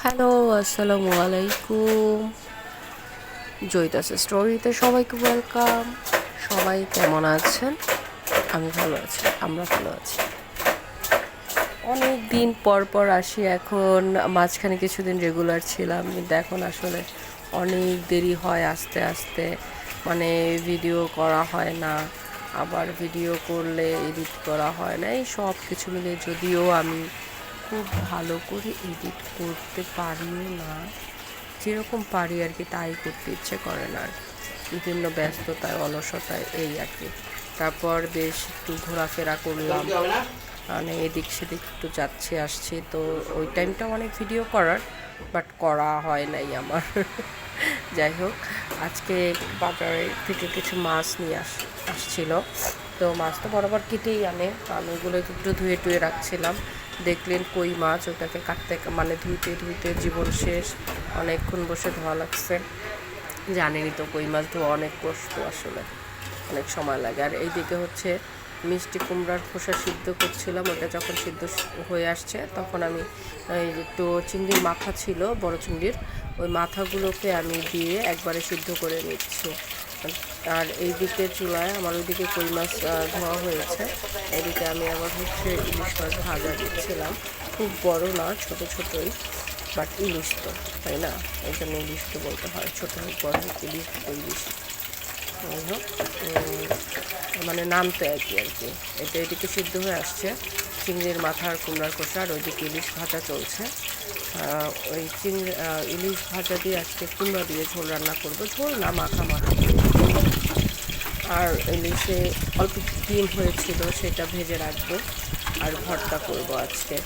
Hello, আসসালামু আলাইকুম। জয়িতাস স্টোরিতে সবাইকে ওয়েলকাম। সবাই কেমন আছেন? আমি ভালো আছি, আমরা ভালো আছি। অনেক দিন পর পর আসি এখন। মাঝখানে কিছুদিন রেগুলার ছিলাম, কিন্তু এখন আসলে অনেক দেরি হয় আস্তে আস্তে, মানে ভিডিও করা হয় না, আবার ভিডিও করলে এডিট করা হয় না। এই সব কিছু মিলে যদিও আমি খুব ভালো করে এডিট করতে পারিও না, যেরকম পারি আর কি তাই করতে ইচ্ছে করে না, আর বিভিন্ন ব্যস্ততায় অলসতায় এই আর কি। তারপর বেশ একটু ঘোরাফেরা করলাম, মানে এদিক সেদিক একটু যাচ্ছি আসছি, তো ওই টাইমটা অনেক ভিডিও করার, বাট করা হয় নাই আমার। যাই হোক, আজকে বাজারে থেকে কিছু মাছ নিয়ে আসছিল, তো মাছ তো বরাবর কেটেই আনে, আমি ওগুলো একটু ধুয়ে টুয়ে রাখছিলাম। দেখলেন কই মাছ, ওটাকে কাটতে মানে ধুইতে ধুইতে জীবন শেষ, অনেকক্ষণ বসে ধোয়া লাগছে। জানেনই তো কই মাছ ধোয়া অনেক কষ্ট, আসলে অনেক সময় লাগে। আর এইদিকে হচ্ছে মিষ্টি কুমড়ার খোসা সিদ্ধ করছিলাম, ওটা যখন সিদ্ধ হয়ে আসছে তখন আমি একটু চিংড়ির মাথা ছিল, বড় চিংড়ির, ওই মাথাগুলোকে আমি দিয়ে একবারে সিদ্ধ করে নিচ্ছি। আর এইদিকে চুলায় আমার ওইদিকে কই মাছ ধোয়া হয়েছে, এদিকে আমি আবার হচ্ছে ইলিশ মাছ ভাজা দিচ্ছিলাম। খুব বড় না, ছোটো ছোটোই, বাট ইলিশ তো, তাই না? এই জন্য ইলিশ তো বলতে হয়, ছোটো হোক বড় হোক ইলিশ তো ইলিশ। যাই হোক, মানে নামতে আর কি এটা এদিকে সিদ্ধ হয়ে আসছে, চিংড়ির মাথার কুমড়ার খোসা, আর ওইদিকে ইলিশ ভাজা চলছে। ওই ইলিশ ভাজা দিয়ে আজকে কুমড়া দিয়ে ঝোল রান্না করবো, ঝোল না মাখা মাখা। আর ইলিশে অল্প ডিম হয়েছিল, সেটা ভেজে রাখবো আর ভর্তা করবো আজকে।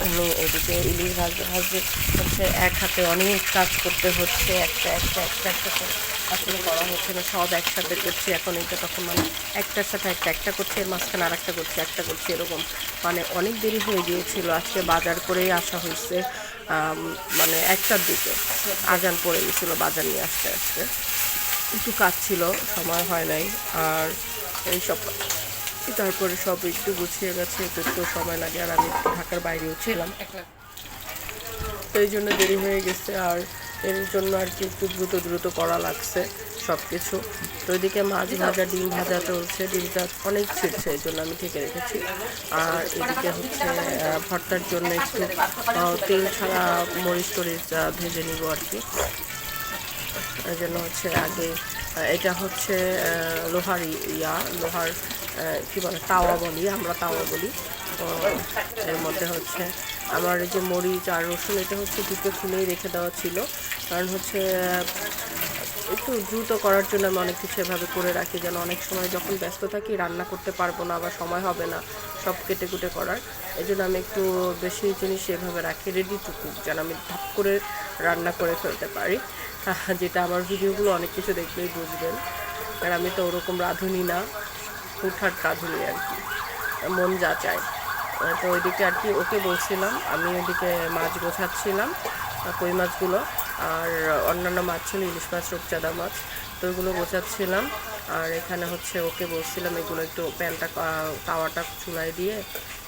আমি এদিকে ইলিশ ভাজতে ভাজতে হচ্ছে এক হাতে অনেক কাজ করতে হচ্ছে, একটা করে আসলে করা হচ্ছে না, সব একসাথে করছি এখন, এইটা তখন মানে একটার সাথে একটা করছি, এর মাঝখানে আর একটা করছি এরকম, মানে অনেক দেরি হয়ে গিয়েছিল। আজকে বাজার করেই আসা হয়েছে, মানে 1টার দিকে আজান পড়ে গেছিলো, বাজার নিয়ে আসতে আসতে একটু কাজ ছিল, সময় হয় নাই। আর এইসব তারপরে সব একটু গুছিয়ে গেছে, করতেও সময় লাগে, আর আমি একটু ঢাকার বাইরেও ছিলাম, তো এই জন্য দেরি হয়ে গেছে। আর এর জন্য আর কি একটু দ্রুত দ্রুত করা লাগছে সব কিছু। তো এদিকে মাছ ভাজা, ডিম ভাজা চলছে, ডিমটা অনেক ছিটছে, এই জন্য আমি ঢেকে রেখেছি। আর এদিকে হচ্ছে ভর্তার জন্য একটু তেল ছাড়া মরিচ টরিচ ভেজে নিব আর কি। এই জন্য হচ্ছে আগে এটা হচ্ছে লোহার লোহার কী বলে, তাওয়া বলি, আমরা তাওয়া বলি। তো এর মধ্যে হচ্ছে আমার এই যে মরিচ আর রসুন, এটা হচ্ছে দুটো খুলেই রেখে দেওয়া ছিল, কারণ হচ্ছে একটু দ্রুত করার জন্য আমি অনেক কিছু এভাবে করে রাখি, যেন অনেক সময় যখন ব্যস্ত থাকি রান্না করতে পারবো না বা সময় হবে না সব কেটে কুটে করার, এই জন্য আমি একটু বেশি জিনিস এভাবে রাখি রেডি টু কুক, যেন আমি ধাপ করে রান্না করে ফেলতে পারি। যেটা আমার ভিডিওগুলো অনেক কিছু দেখলেই বুঝবেন, আর আমি তো ওরকম রাঁধুনি না, হুটহাট রাঁধুনি আর কি, মন যা চায়। তো ওইদিকে আর কি ওকে বলছিলাম, আমি ওইদিকে মাছ গোছাচ্ছিলাম, কই মাছগুলো, আর অন্যান্য মাছ ছিল, ইলিশ মাছ, রূপচাঁদা মাছ, তো ওইগুলো গোছাচ্ছিলাম। আর এখানে হচ্ছে ওকে বলছিলাম এগুলো একটু প্যানটা তাওয়াটা চুলায় দিয়ে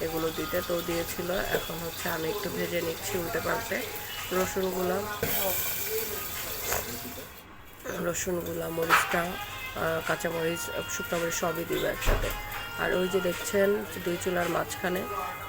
এগুলো দিতে, তো দিয়েছিল। এখন হচ্ছে আমি একটু ভেজে নিচ্ছি উল্টে পাল্টে রসুনগুলা, মরিচটা, কাঁচামরিচ, শুকনো মরিচ সবই দিব একসাথে। আর ওই যে দেখছেন দুই চুলার মাঝখানে,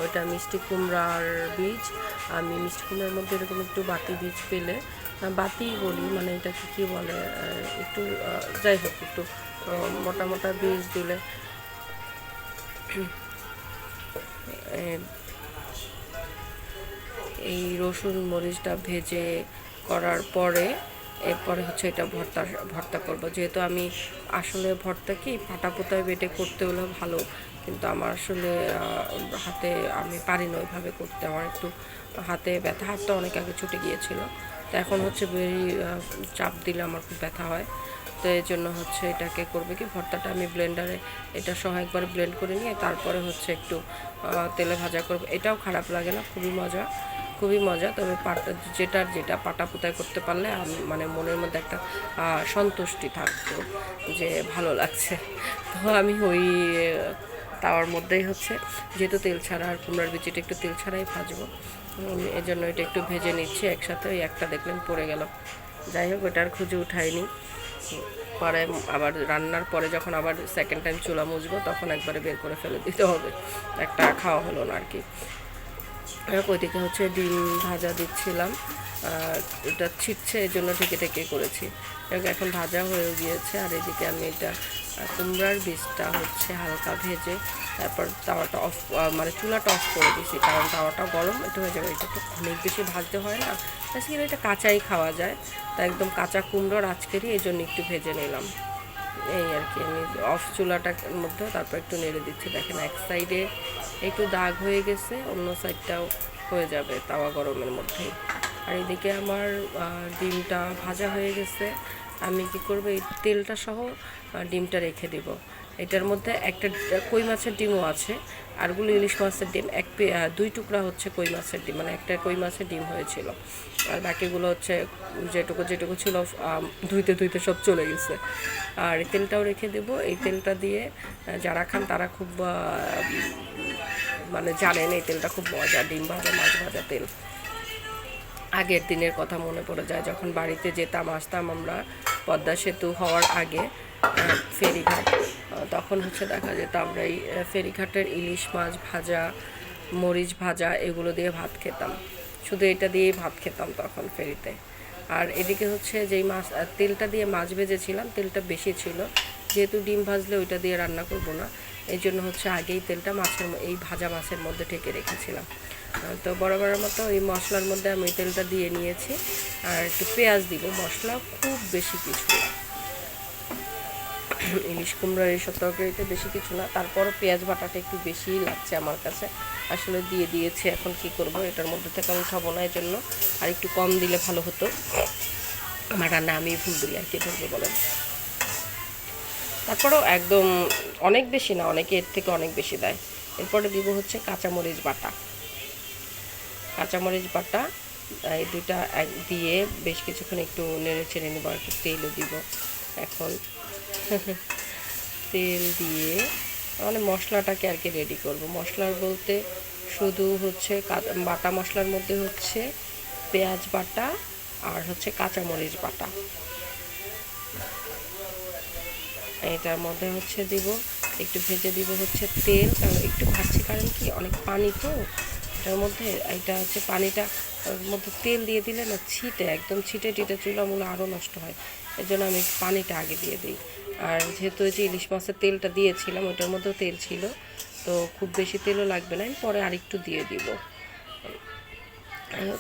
ওইটা মিষ্টি কুমড়ার বীজ। আমি মিষ্টি কুমড়ার মধ্যে এরকম একটু বাতি বীজ পেলে, বাতি বলি, মানে এটাকে কী বলে, একটু যাই হোক, একটু মোটা মোটা বীজ দিলে এই রসুন মরিচটা ভেজে করার পরে এরপরে হচ্ছে এটা ভর্তা করব। যেহেতু আমি আসলে ভর্তা কি পাটা পোতায় বেটে করতে হলে ভালো, কিন্তু আমার আসলে হাতে আমি পারি না ওইভাবে করতে, আমার একটু হাতে ব্যথা, হাতটা অনেক আগে ছুটে গিয়েছিল, তো এখন হচ্ছে বেরি চাপ দিলে আমার খুব ব্যথা হয়। তো এই জন্য হচ্ছে এটাকে করবে কি, ভর্তাটা আমি ব্লেন্ডারে এটা সহ একবার ব্লেন্ড করে নিয়ে তারপরে হচ্ছে একটু তেলে ভাজা করব। এটাও খারাপ লাগে না, খুবই মজা। তবে যেটা পাটা পোতায় করতে পারলে মানে মনের মধ্যে একটা সন্তুষ্টি থাকতো যে ভালো লাগছে। তো আমি ওই তাওয়ার মধ্যেই হচ্ছে, যেহেতু তেল ছাড়া আর কুমড়ার বিচিটা একটু তেল ছাড়াই ভাজবো, এই জন্য এটা একটু ভেজে নিচ্ছি একসাথে। ওই একটা দেখলেন পড়ে গেল, যাই হোক ওটা আর খুঁজে উঠাইনি। পরে আবার রান্নার পরে যখন আবার সেকেন্ড টাইম চুলা মুছবো তখন একবারে বের করে ফেলে দিতে হবে, একটা খাওয়া হলো না আর কি। ওইদিকে হচ্ছে ডিম ভাজা দিচ্ছিলাম, এটা ছিটছে এই জন্য ঢেকে ঢেকে করেছি। এখন ভাজা হয়ে গিয়েছে। আর এদিকে আমি এটা কুমড়ার বীজটা হচ্ছে হালকা ভেজে তারপর তাওয়াটা অফ, মানে চুলাটা অফ করে দিয়েছি, কারণ তাওয়াটা গরম এটা হয়ে যাবে। এটা তো অনেক বেশি ভাজতে হয় না, বেসিক্যালি এটা কাঁচাই খাওয়া যায়, তা একদম কাঁচা কুমড়োর আজকেরই এই জন্য একটু ভেজে নিলাম, এই আর কি। আমি অফ চুলাটার মধ্যে তারপর একটু নেড়ে দিচ্ছি। দেখেন এক সাইডে একটু দাগ হয়ে গেছে, অন্য সাইডটাও হয়ে যাবে তাওয়া গরমের মধ্যেই। আর এদিকে আমার ডিমটা ভাজা হয়ে গেছে। আমি কি করব, এই তেলটা সহ ডিমটা রেখে দেব। এটার মধ্যে একটা কই মাছের ডিমও আছে, আরগুলো ইলিশ মাছের ডিম। দুই টুকরা হচ্ছে কই মাছের ডিম, মানে একটা কই মাছের ডিম হয়েছিল, আর বাকিগুলো হচ্ছে যেটুকু যেটুকু ছিল ধুইতে ধুইতে সব চলে গেছে। আর এই তেলটাও রেখে দেব। এই তেলটা দিয়ে যারা খান তারা খুব মানে জানেন এই তেলটা খুব মজা, ডিম ভাজা মাছ ভাজা তেল। আগের দিনের কথা মনে পড়ে যায়, যখন বাড়িতে যেতাম আসতাম আমরা পদ্মা সেতু হওয়ার আগে ফেরিঘাট, তখন হচ্ছে দেখা যেত আমরা এই ফেরিঘাটের ইলিশ মাছ ভাজা, মরিচ ভাজা এগুলো দিয়ে ভাত খেতাম, শুধু এটা দিয়েই ভাত খেতাম তখন ফেরিতে। আর এদিকে হচ্ছে যেই মাছ তেলটা দিয়ে মাছ ভেজেছিলাম, তেলটা বেশি ছিল, যেহেতু ডিম ভাজলে ওইটা দিয়ে রান্না করব না, এই জন্য হচ্ছে আগেই তেলটা এই ভাজা মাছের মধ্যে ঢেকে রেখেছিলাম। তো বরাবরের মতো এই মশলার মধ্যে আমি তেলটা দিয়ে নিয়েছি, আর একটু পেঁয়াজ দিব। মশলা খুব বেশি কিছু না, ইলিশ কুমড়া এইসব তরকারিতে বেশি কিছু না, তারপরও পেঁয়াজ বাটাটা একটু বেশিই লাগছে আমার কাছে, আসলে দিয়ে দিয়েছি। এখন কি করব, এটার মধ্যে থেকে আমি খাবো না, এই জন্য আর একটু কম দিলে ভালো হতো। আমার রান্না আমি ভুল দিই আর কি বলবো বলেন। তারপরেও একদম অনেক বেশি না, অনেকে এর থেকে অনেক বেশি দেয়। এরপরে দিব হচ্ছে কাঁচামরিচ বাটা। কাঁচামরিচ বাটা এই দুইটা দিয়ে বেশ কিছুক্ষণ একটু নেড়ে চেড়ে নেব, আর একটু তেলও দিব এখন। তেল দিয়ে মানে মশলাটাকে আর কি রেডি করব। মশলার বলতে শুধু হচ্ছে বাটা মশলার মধ্যে হচ্ছে পেঁয়াজ বাটা আর হচ্ছে কাঁচামরিচ বাটা, এটার মধ্যে হচ্ছে দিব একটু ভেজে দিব হচ্ছে তেল, কারণ একটু ভাজছি, কারণ কি অনেক পানি তো এটার মধ্যে, এটা হচ্ছে পানিটা মধ্যে তেল দিয়ে দিলে না ছিটে, একদম ছিটে টিটে চুলামুলো আরও নষ্ট হয়, এই জন্য আমি পানিটা আগে দিয়ে দিই। আর যেহেতু ওই যে ইলিশ মাছের তেলটা দিয়েছিলাম ওইটার মধ্যেও তেল ছিল, তো খুব বেশি তেলও লাগবে না, আমি পরে আরেকটু দিয়ে দিব।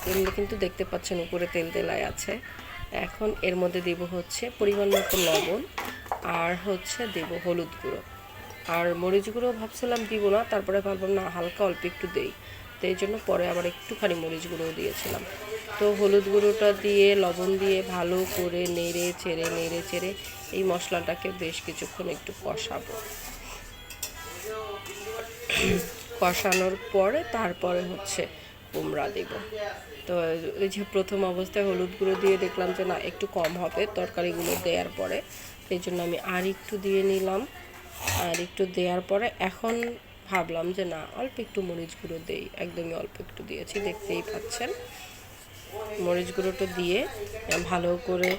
এমনি কিন্তু দেখতে পাচ্ছেন উপরে তেল তেলায় আছে। এখন এর মধ্যে দিব হচ্ছে পরিমাণ মতো লবণ, আর হচ্ছে দেব হলুদ গুঁড়ো, আর মরিচ গুঁড়ো ভাবছিলাম দিব না, তারপরে ভাবলাম না হালকা অল্প একটু দেই, তো এই জন্য পরে আবার একটুখানি মরিচ গুঁড়োও দিয়েছিলাম। তো হলুদ গুঁড়োটা দিয়ে লবণ দিয়ে ভালো করে নেড়ে চেড়ে এই মশলাটাকে বেশ কিছুক্ষণ একটু কষাবো। কষানোর পরে তারপরে হচ্ছে কুমড়া দেব। তো এই যে প্রথম অবস্থায় হলুদ গুঁড়ো দিয়ে দেখলাম যে না একটু কম হবে তরকারিগুলো দেওয়ার পরে, এই জন্য আমি আর একটু দিয়ে নিলাম। আর একটু দেওয়ার পরে এখন ভাবলাম যে না অল্প একটু মরিচ গুঁড়ো দেই, একদমই অল্প একটু দিয়েছি, দেখতেই পাচ্ছেন। মরিচ গুঁড়োটা দিয়ে ভালো করে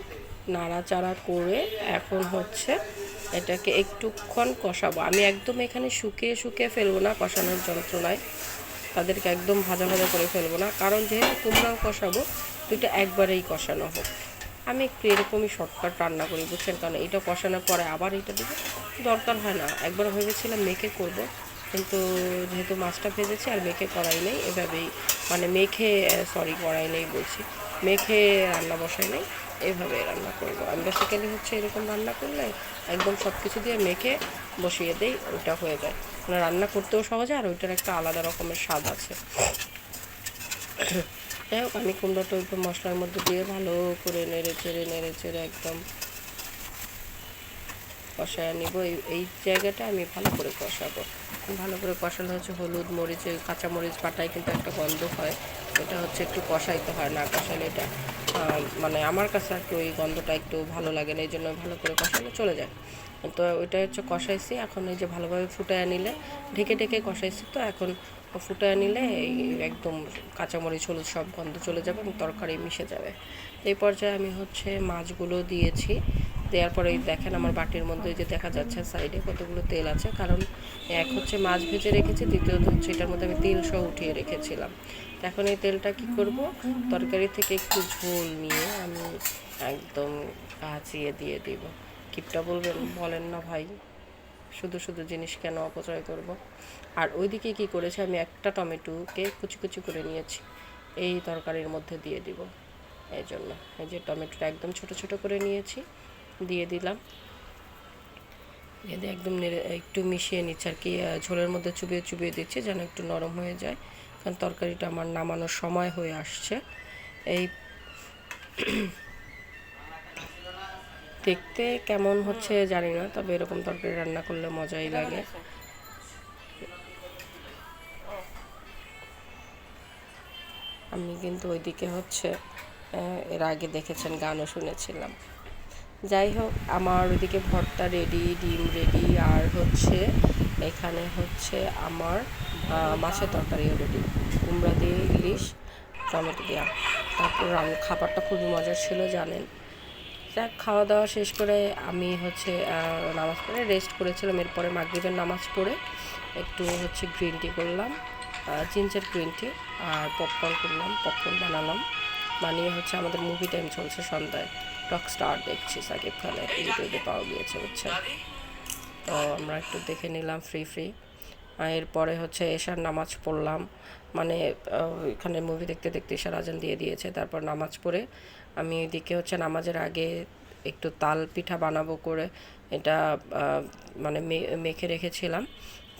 নাড়াচাড়া করে এখন হচ্ছে এটাকে একটুক্ষণ কষাবো। আমি একদম এখানে শুকিয়ে ফেলবো না কষানোর যন্ত্রণায়, তাদেরকে একদম ভাজা ভাজা করে ফেলবো না, কারণ যেহেতু কুমড়াও কষাবো দুইটা একবারেই কষানো হোক। আমি একটু এরকমই শর্টকাট রান্না করি বুঝছেন, কারণ এটা কষানোর পরে আবার এটা দেবো দরকার হয় না। একবার ভেবেছিলাম মেখে করব, কিন্তু যেহেতু মাছটা ভেজেছি আর মেখে করাই নেই, এভাবেই মানে করাই নেই বলছি, মেখে রান্না বসাই নেই, এভাবে রান্না করব। আমি বেসিক্যালি হচ্ছে এরকম রান্না করলে একদম সব কিছু দিয়ে মেখে বসিয়ে দেই, ওইটা হয়ে যায়, মানে রান্না করতেও সহজে, আর ওইটার একটা আলাদা রকমের স্বাদ আছে। যাই হোক আমি কুমড়োটা একটু মশলার মধ্যে দিয়ে ভালো করে নেড়ে চেড়ে একদম কষায় নিব। এই জায়গাটা আমি ভালো করে কষাবো। ভালো করে কষালে হচ্ছে হলুদ মরিচ কাঁচামরিচ বাটায় কিন্তু একটা গন্ধ হয়, এটা হচ্ছে একটু কষাইতে হয়, না কষালে এটা মানে আমার কাছে আর কি ওই গন্ধটা একটু ভালো লাগে না, এই জন্য ভালো করে কষালে চলে যায়। তো ওইটা হচ্ছে কষাইছি, এখন এই যে ভালোভাবে ফুটায় নিলে, ঢেকে ঢেকে কষাইছি, তো এখন ফুটায় নিলে একদম কাঁচামরিচ হলুদ সব গন্ধ চলে যাবে এবং তরকারি মিশে যাবে। এই পর্যায়ে আমি হচ্ছে মাছগুলো দিয়েছি। দেওয়ার পরে দেখেন আমার বাটির মধ্যে যে দেখা যাচ্ছে সাইডে কতগুলো তেল আছে, কারণ এক হচ্ছে মাছ ভেজে রেখেছি, দ্বিতীয়ত হচ্ছে এটার মধ্যে আমি তেল সহ উঠিয়ে রেখেছিলাম। এখন এই তেলটা কি করব, তরকারি থেকে একটু ঝোল নিয়ে আমি একদম কাচিয়ে দিয়ে দিব। কিপটা বলেন না ভাই, শুধু শুধু জিনিস কেন অপচয় করব। আর ওইদিকে কি করেছি, আমি একটা টমেটোকে কুচি কুচি করে নিয়েছি, এই তরকারির মধ্যে দিয়ে দিব। এই জন্য এই যে টমেটোটা একদম ছোট ছোট করে নিয়েছি, দিয়ে দিলাম। দিয়ে একদম একটু মিশিয়ে নিচ্ছি আর কি, ঝোলের মধ্যে চুবিয়ে চুবিয়ে দিচ্ছি যেন একটু নরম হয়ে যায়, কারণ তরকারিটা আমার নামানোর সময় হয়ে আসছে। এই দেখতে কেমন হচ্ছে জানি না, তবে এরকম তরকারি রান্না করলে মজাই লাগে। আমি কিন্তু ওইদিকে হচ্ছে এর আগে দেখেছেন গানও শুনেছিলাম। যাই হোক, আমার ওইদিকে ভর্তা রেডি, ডিম রেডি, আর হচ্ছে এখানে হচ্ছে আমার মাছের তরকারিও রেডি, কুমড়া দিয়ে ইলিশ, টমেটো দেওয়া। তারপর খাবারটা খুবই মজার ছিল জানেন। যাক, খাওয়া দাওয়া শেষ করে আমি হচ্ছে নামাজ পড়ে রেস্ট করেছিলাম। এরপরে মাগরিবের নামাজ পড়ে একটু হচ্ছে গ্রিন টি করলাম, জিঞ্জার গ্রিন টি, আর পপকর্ন করলাম, পপকর্ন বানালাম। বানিয়ে হচ্ছে আমাদের মুভি টাইম চলছে সন্ধ্যায়, রক স্টার দেখছি, সাকিব খানের, ইউটিউবে পাওয়া গিয়েছে বুঝছেন। তো আমরা একটু দেখে নিলাম ফ্রি ফ্রি। এরপরে হচ্ছে এশার নামাজ পড়লাম, মানে এখানে মুভি দেখতে দেখতে এশার আজান দিয়ে দিয়েছে। তারপর নামাজ পড়ে আমি এদিকে হচ্ছে নামাজের আগে একটু তাল পিঠা বানাবো করে এটা মানে মেখে রেখেছিলাম,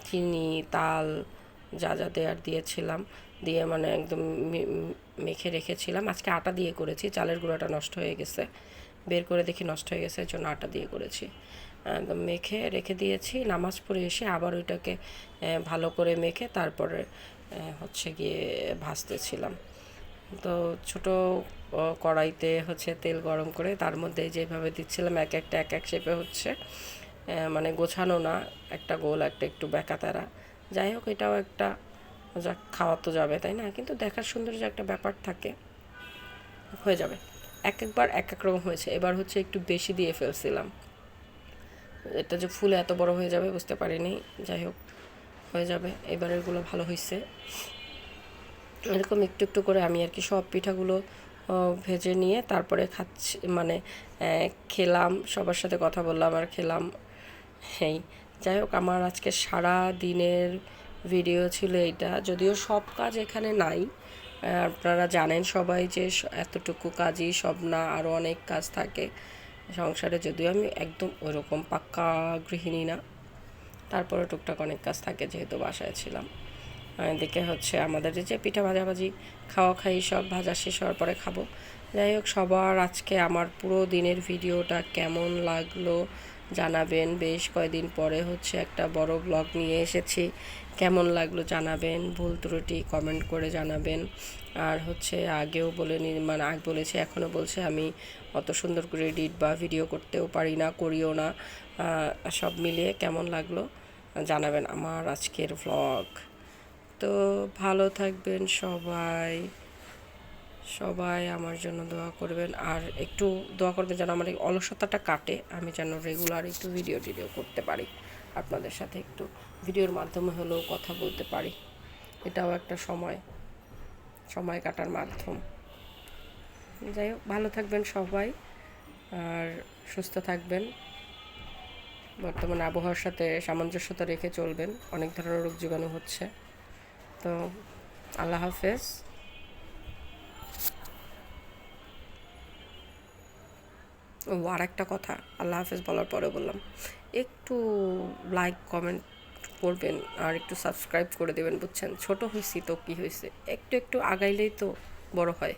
চিনি তাল যা যা দেওয়ার দিয়েছিলাম, দিয়ে মানে একদম মেখে রেখেছিলাম। আজকে আটা দিয়ে করেছি, চালের গুঁড়াটা নষ্ট হয়ে গেছে, বের করে দেখি নষ্ট হয়ে গেছে, এর জন্য আটা দিয়ে করেছি। একদম মেখে রেখে দিয়েছি। নামাজ পড়ে এসে আবার ওইটাকে ভালো করে মেখে তারপরে হচ্ছে গিয়ে ভাজতেছিলাম। তো ছোট কড়াইতে হচ্ছে তেল গরম করে তার মধ্যে যেভাবে দিচ্ছিলাম এক একটা এক এক শেপে হচ্ছে, মানে গোছানো না, একটা গোল একটা একটু বেঁকাতেরা। যাই হোক, এটাও একটা যা খাওয়া তো যাবে তাই না, কিন্তু দেখার সৌন্দর্য একটা ব্যাপার থাকে, হয়ে যাবে। এক একবার এক এক রকম হয়েছে, এবার হচ্ছে একটু বেশি দিয়ে ফেলছিলাম, এটা যে ফুলে এত বড় হয়ে যাবে বুঝতে পারিনি। যাই হোক, হয়ে যাবে, এবারেরগুলো ভালো হয়েছে। এরকম একটু একটু করে আমি আর কি সব পিঠাগুলো ভেজে নিয়ে তারপরে খাচ্ছি, মানে খেলাম, সবার সাথে কথা বললাম আর খেলাম। এই যাই হোক, আমার আজকে সারা দিনের ভিডিও ছিল এইটা, যদিও সব কাজ এখানে নাই, আপনারা জানেন সবাই যে এতটুকু কাজই সব না, আরও অনেক কাজ থাকে সংসারে, যদিও আমি একদম ওইরকম পাক্কা গৃহিণী না, তারপরে টুকটাক অনেক কাজ থাকে যেহেতু বাসায় ছিলাম। এদিকে হচ্ছে আমাদের যে পিঠা ভাজাভাজি খাওয়া খাই সব ভাজা শেষ হওয়ার পরে খাবো। যাই হোক, সবার আজকে আমার পুরো দিনের ভিডিওটা কেমন লাগলো জানাবেন। বেশ কয়েকদিন পরে হচ্ছে একটা বড় ব্লগ নিয়ে এসেছি, কেমন লাগলো জানাবেন, ভুল ত্রুটি কমেন্ট করে জানাবেন। আর হচ্ছে আগেও মানে আগে বলেছি, এখনও বলছে, আমি অত সুন্দর করে এডিট বা ভিডিও করতেও পারি না, করিও না। সব মিলিয়ে কেমন লাগলো জানাবেন আমার আজকের ভ্লগ। তো ভালো থাকবেন সবাই, সবাই আমার জন্য দোয়া করবেন, আর একটু দোয়া করবেন যেন আমার এই অলসতাটা কাটে, আমি যেন রেগুলার একটু ভিডিও করতে পারি, আপনাদের সাথে একটু ভিডিওর মাধ্যমে হলেও কথা বলতে পারি, এটাও একটা সময় কাটার মাধ্যম। যাই হোক, ভালো থাকবেন সবাই আর সুস্থ থাকবেন, বর্তমানে আবহাওয়ার সাথে সামঞ্জস্যতা রেখে চলবেন, অনেক ধরনের রোগ জীবাণু হচ্ছে। তো আল্লাহ হাফেজ। ও আর একটা কথা, আল্লাহ হাফেজ বলার পরে বললাম, একটু লাইক কমেন্ট করবেন আর একটু সাবস্ক্রাইব করে দেবেন বুঝছেন, ছোট হয়েছি তো কি হয়েছে, একটু একটু আগাইলেই তো বড় হয়।